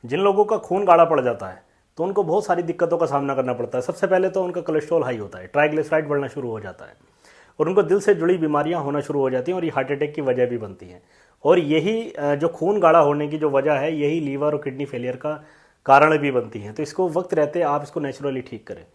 जिन लोगों का खून गाढ़ा पड़ जाता है तो उनको बहुत सारी दिक्कतों का सामना करना पड़ता है। सबसे पहले तो उनका कोलेस्ट्रॉल हाई होता है, ट्राइग्लिसराइड बढ़ना शुरू हो जाता है और उनको दिल से जुड़ी बीमारियां होना शुरू हो जाती हैं और ये हार्ट अटैक की वजह भी बनती हैं। और यही जो खून गाढ़ा होने की जो वजह है, यही लीवर और किडनी फेलियर का कारण भी बनती हैं। तो इसको वक्त रहते आप इसको नेचुरली ठीक करें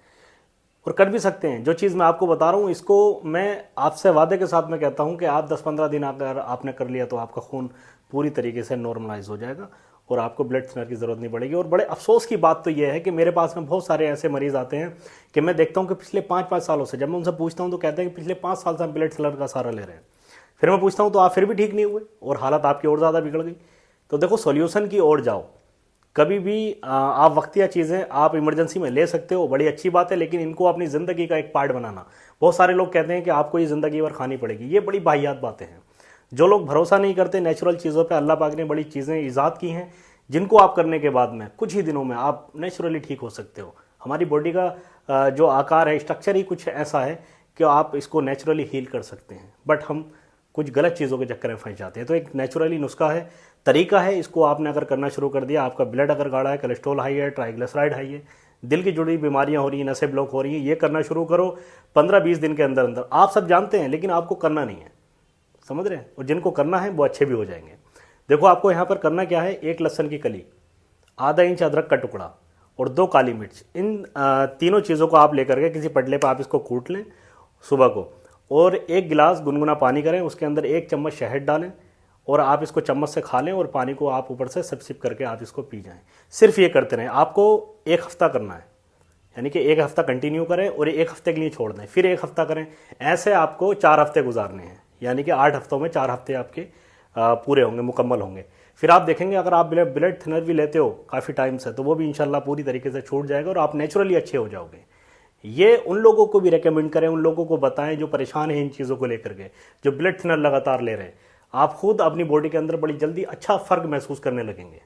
और कर भी सकते हैं। जो चीज़ मैं आपको बता रहा हूँ इसको मैं आपसे वादे के साथ मैं कहता हूँ कि आप 10-15 दिन अगर आपने कर लिया तो आपका खून पूरी तरीके से नॉर्मलाइज हो जाएगा और आपको ब्लड थिनर की ज़रूरत नहीं पड़ेगी। और बड़े अफसोस की बात तो यह है कि मेरे पास में बहुत सारे ऐसे मरीज़ आते हैं कि मैं देखता हूँ कि पिछले 5-5 सालों से, जब मैं उनसे पूछता हूँ तो कहते हैं कि पिछले 5 साल से हम ब्लड थिनर का सहारा ले रहे हैं। फिर मैं पूछता हूँ तो आप फिर भी ठीक नहीं हुए और हालत आपकी और ज़्यादा बिगड़ गई। तो देखो, सोल्यूशन की ओर जाओ। कभी भी आप वक्तिया चीज़ें आप इमरजेंसी में ले सकते हो, बड़ी अच्छी बात है, लेकिन इनको अपनी ज़िंदगी का एक पार्ट बनाना। बहुत सारे लोग कहते हैं कि आपको ये ज़िंदगी भर खानी पड़ेगी, ये बड़ी वाहियात बातें हैं। जो लोग भरोसा नहीं करते नेचुरल चीज़ों पे, अल्लाह पाक ने बड़ी चीज़ें ईजाद की हैं जिनको आप करने के बाद में कुछ ही दिनों में आप नेचुरली ठीक हो सकते हो। हमारी बॉडी का जो आकार है, स्ट्रक्चर ही कुछ ऐसा है कि आप इसको नेचुरली हील कर सकते हैं, बट हम कुछ गलत चीज़ों के चक्कर में फंस जाते हैं। तो एक नेचुरली नुस्खा है, तरीका है, इसको आपने अगर करना शुरू कर दिया, आपका ब्लड अगर गाढ़ा है, कोलेस्ट्रॉल हाई है, ट्राइग्लिसराइड हाई है, दिल की जुड़ी बीमारियां हो रही हैं, नसें ब्लॉक हो रही हैं, ये करना शुरू करो 15-20 दिन के अंदर अंदर। आप सब जानते हैं लेकिन आपको करना नहीं है, समझ रहे हैं? और जिनको करना है वो अच्छे भी हो जाएंगे। देखो, आपको यहाँ पर करना क्या है, एक लहसुन की कली, आधा इंच अदरक का टुकड़ा और 2 काली मिर्च, इन तीनों चीज़ों को आप लेकर के किसी पटले पर आप इसको कूट लें सुबह को, और 1 गिलास गुनगुना पानी करें, उसके अंदर 1 चम्मच शहद डालें और आप इसको चम्मच से खा लें और पानी को आप ऊपर से सिप करके आप इसको पी जाएं। सिर्फ ये करते रहें। आपको 1 हफ्ता करना है, यानी कि 1 हफ्ता कंटिन्यू करें और 1 हफ्ते के लिए छोड़ दें, फिर 1 हफ्ता करें। ऐसे आपको 4 हफ्ते गुजारने हैं, यानी कि 8 हफ्तों में 4 हफ्ते आपके पूरे होंगे, मुकम्मल होंगे। फिर आप देखेंगे अगर आप ब्लड थिनर भी लेते हो काफ़ी टाइम से तो वो भी इंशाल्लाह पूरी तरीके से छूट जाएगा और आप नेचुरली अच्छे हो जाओगे। ये उन लोगों को भी रेकमेंड करें, उन लोगों को बताएं जो परेशान हैं इन चीज़ों को लेकर के, जो ब्लड थिनर लगातार ले रहे हैं। आप खुद अपनी बॉडी के अंदर बड़ी जल्दी अच्छा फ़र्क महसूस करने लगेंगे।